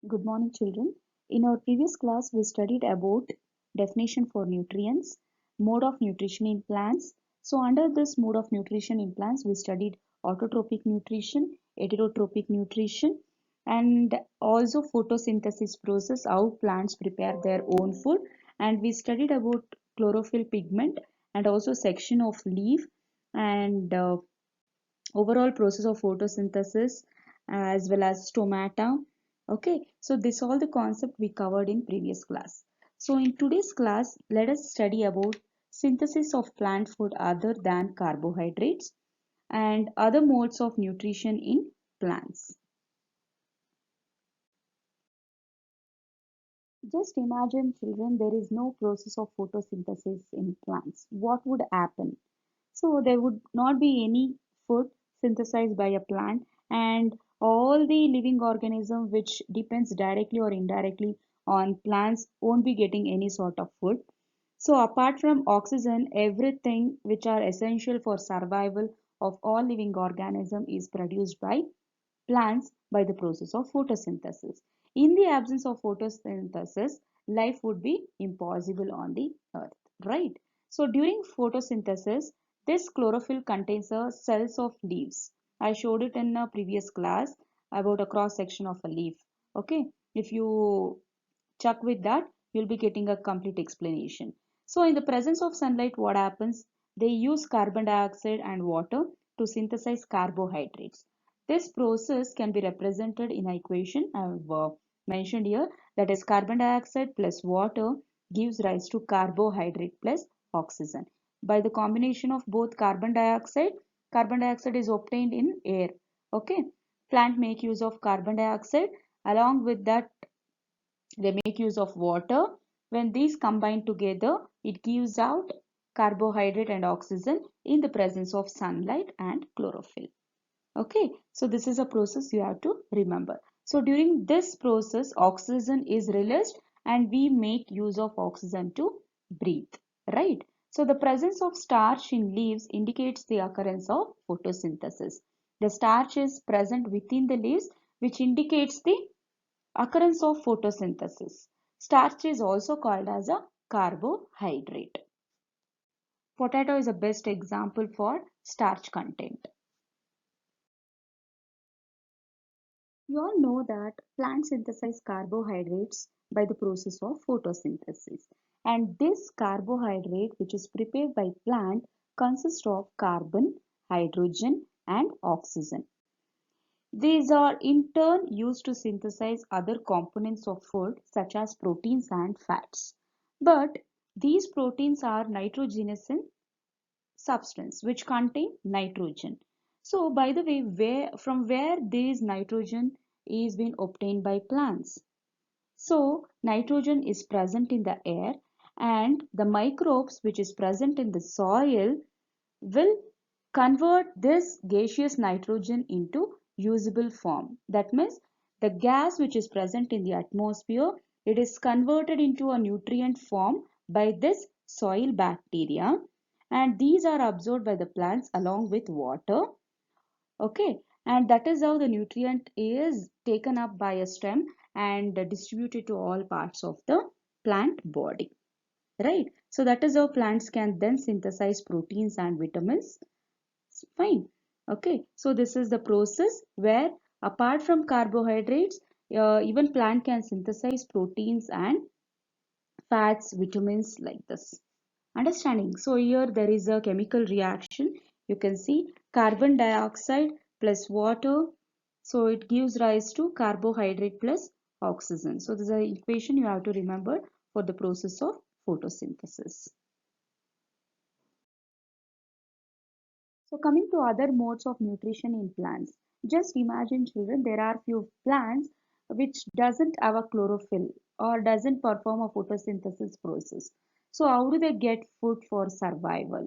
Good morning, children. In our previous class, we studied about definition for nutrients, mode of nutrition in plants. So, under this mode of nutrition in plants, we studied autotrophic nutrition, heterotrophic nutrition, and also photosynthesis process, how plants prepare their own food. And we studied about chlorophyll pigment and also section of leaf and overall process of photosynthesis as well as stomata. Okay, so this all the concept we covered in previous class. So in today's class, let us study about synthesis of plant food other than carbohydrates and other modes of nutrition in plants. Just imagine, children, there is no process of photosynthesis in plants. What would happen? So there would not be any food synthesized by a plant, and all the living organism which depends directly or indirectly on plants won't be getting any sort of food. So apart from oxygen, everything which are essential for survival of all living organism is produced by plants by the process of photosynthesis. In the absence of photosynthesis, life would be impossible on the earth, right? So during photosynthesis, this chlorophyll contains the cells of leaves. I showed it in a previous class about a cross section of a leaf. Okay, if you check with that, you'll be getting a complete explanation. So in the presence of sunlight, what happens? They use carbon dioxide and water to synthesize carbohydrates. This process can be represented in an equation I've mentioned here, that is carbon dioxide plus water gives rise to carbohydrate plus oxygen. By the combination of both carbon dioxide is obtained in air. Okay, plant make use of carbon dioxide, along with that they make use of water. When these combine together, it gives out carbohydrate and oxygen in the presence of sunlight and chlorophyll. Okay, so this is a process you have to remember. So during this process, oxygen is released and we make use of oxygen to breathe, right? So the presence of starch in leaves indicates the occurrence of photosynthesis. The starch is present within the leaves, which indicates the occurrence of photosynthesis. Starch is also called as a carbohydrate. Potato is a best example for starch content. You all know that plants synthesize carbohydrates by the process of photosynthesis. And this carbohydrate which is prepared by plant consists of carbon, hydrogen and oxygen. These are in turn used to synthesize other components of food such as proteins and fats. But these proteins are nitrogenous in substance which contain nitrogen. So by the way, from where this nitrogen is being obtained by plants? So nitrogen is present in the air and the microbes which is present in the soil will convert this gaseous nitrogen into usable form. That means the gas which is present in the atmosphere, it is converted into a nutrient form by this soil bacteria, and these are absorbed by the plants along with water. Okay, and that is how the nutrient is taken up by a stem and distributed to all parts of the plant body, right? So that is how plants can then synthesize proteins and vitamins. Fine. Okay, so this is the process where apart from carbohydrates, even plant can synthesize proteins and fats, vitamins like this. Understanding? So here there is a chemical reaction. You can see carbon dioxide plus water. So it gives rise to carbohydrate plus oxygen. So this is an equation you have to remember for the process of photosynthesis. So coming to other modes of nutrition in plants, just imagine, children, there are few plants which doesn't have a chlorophyll or doesn't perform a photosynthesis process. So how do they get food for survival?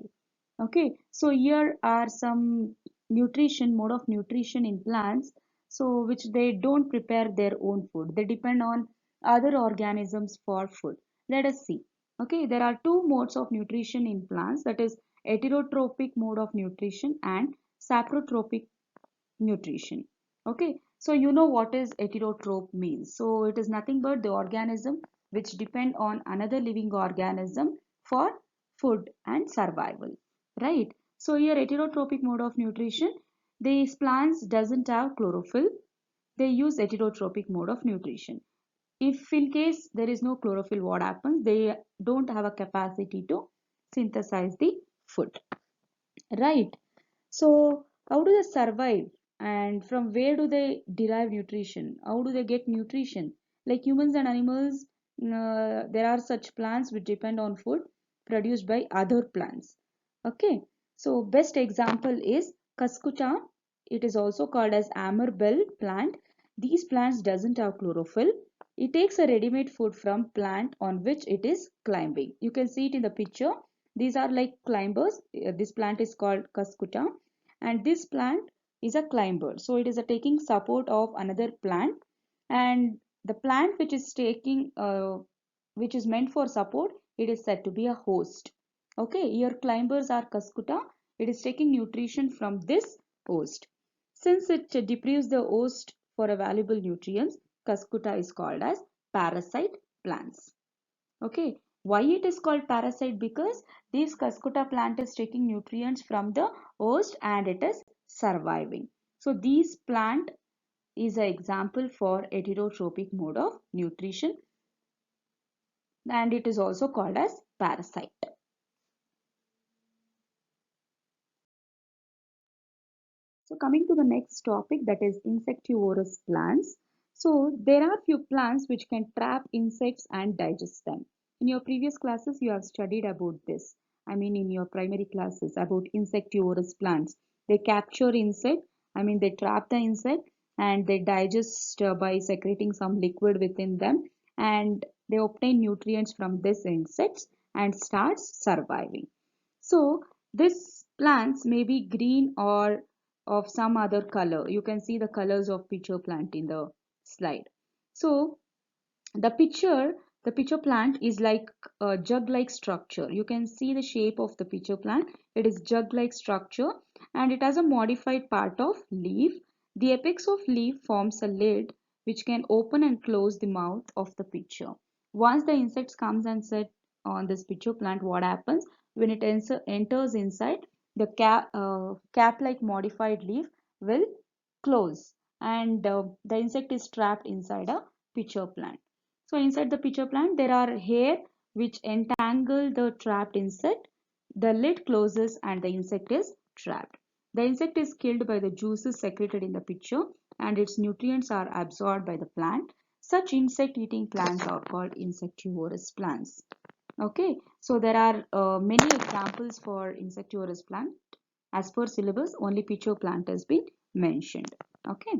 Okay, so here are some mode of nutrition in plants, so which they don't prepare their own food. They depend on other organisms for food. Let us see. Okay, there are two modes of nutrition in plants, that is heterotrophic mode of nutrition and saprotrophic nutrition. Okay, so you know what is heterotroph means. So it is nothing but the organism which depend on another living organism for food and survival, right? So here heterotrophic mode of nutrition, these plants doesn't have chlorophyll, they use heterotrophic mode of nutrition. If in case there is no chlorophyll, what happens? They don't have a capacity to synthesize the food, right? So how do they survive, and from where do they derive nutrition? How do they get nutrition? Like humans and animals, there are such plants which depend on food produced by other plants. Okay, so best example is Cuscuta. It is also called as Amarbel plant. These plants doesn't have chlorophyll. It takes a ready-made food from plant on which it is climbing. You can see it in the picture. These are like climbers. This plant is called Cuscuta, and this plant is a climber, so it is a taking support of another plant, and the plant which is taking which is meant for support, it is said to be a host. Okay, here climbers are Cuscuta. It is taking nutrition from this host. Since it deprives the host for a valuable nutrients, Cuscuta is called as parasite plants. Okay, why it is called parasite? Because this Cuscuta plant is taking nutrients from the host and it is surviving. So this plant is an example for heterotrophic mode of nutrition, and it is also called as parasite. So coming to the next topic, that is insectivorous plants. So there are few plants which can trap insects and digest them. In your previous classes, you have studied about this. I mean, in your primary classes about insectivorous plants. They capture insect, I mean, they trap the insect and they digest by secreting some liquid within them, and they obtain nutrients from these insects and starts surviving. So this plants may be green or of some other color. You can see the colors of pitcher plant in the slide. So the pitcher, the pitcher plant is like a jug-like structure. You can see the shape of the pitcher plant. It is jug-like structure and it has a modified part of leaf. The apex of leaf forms a lid which can open and close the mouth of the pitcher. Once the insects comes and sit on this pitcher plant, what happens? When it enters inside, the cap-like modified leaf will close, and the insect is trapped inside a pitcher plant. So inside the pitcher plant, there are hair which entangle the trapped insect. The lid closes and the insect is trapped. The insect is killed by the juices secreted in the pitcher, and its nutrients are absorbed by the plant. Such insect-eating plants are called insectivorous plants. Okay, so there are many examples for insectivorous plant. As per syllabus, only pitcher plant has been mentioned. Okay.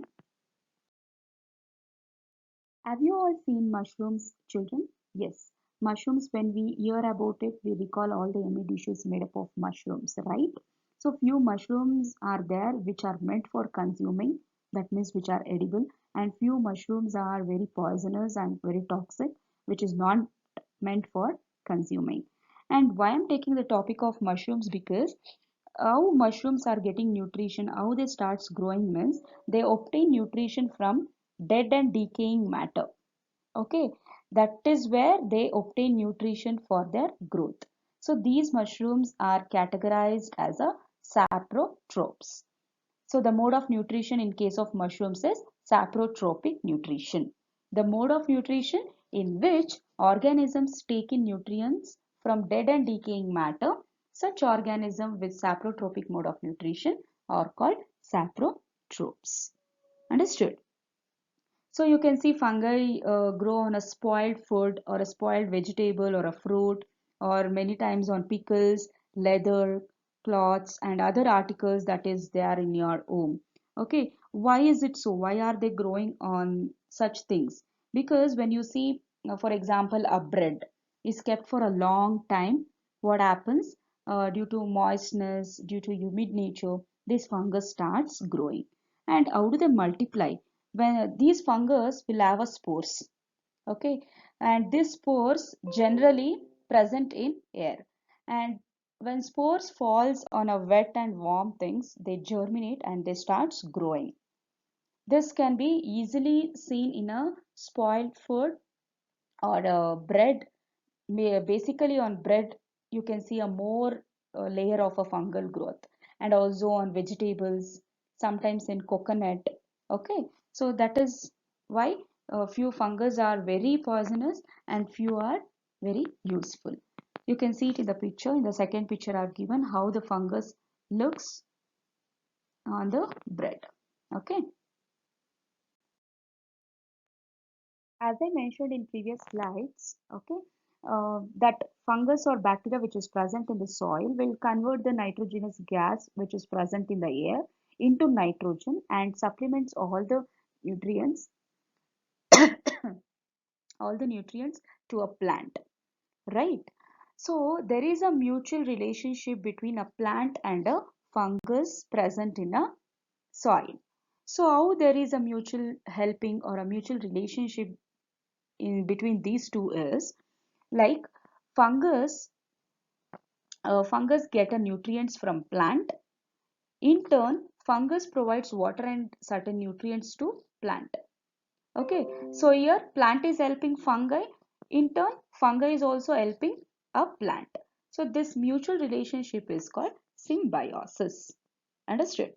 Have you all seen mushrooms, children? Yes. Mushrooms, when we hear about it, we recall all the yummy dishes made up of mushrooms, right? So few mushrooms are there which are meant for consuming, that means which are edible, and few mushrooms are very poisonous and very toxic, which is not meant for consuming. And why I'm taking the topic of mushrooms, because how mushrooms are getting nutrition, how they starts growing means they obtain nutrition from dead and decaying matter. Okay, that is where they obtain nutrition for their growth. So these mushrooms are categorized as a saprotrophs. So the mode of nutrition in case of mushrooms is saprotrophic nutrition. The mode of nutrition in which organisms take in nutrients from dead and decaying matter. Such organisms with saprotrophic mode of nutrition are called saprotrophs. Understood? So you can see fungi grow on a spoiled food or a spoiled vegetable or a fruit, or many times on pickles, leather, cloths and other articles that is there in your home. Okay, why is it so? Why are they growing on such things? Because when you see, for example, a bread is kept for a long time, what happens? Due to moistness, due to humid nature, this fungus starts growing. And how do they multiply? When these fungus will have a spores. Okay, and these spores generally present in air, and when spores falls on a wet and warm things, they germinate and they starts growing. This can be easily seen in a spoiled food or a bread. Basically on bread you can see a more layer of a fungal growth, and also on vegetables, sometimes in coconut. Okay, so that is why few fungus are very poisonous and few are very useful. You can see it in the picture. In the second picture I've given how the fungus looks on the bread. Okay, as I mentioned in previous slides, okay, that fungus or bacteria which is present in the soil will convert the nitrogenous gas which is present in the air into nitrogen and supplements nutrients, all the nutrients to a plant, right? So there is a mutual relationship between a plant and a fungus present in a soil. So how there is a mutual helping or a mutual relationship in between these two is like fungus fungus get a nutrients from plant. In turn, fungus provides water and certain nutrients to plant. Okay, so here plant is helping fungi. In turn, fungi is also helping a plant. So this mutual relationship is called symbiosis. Understood?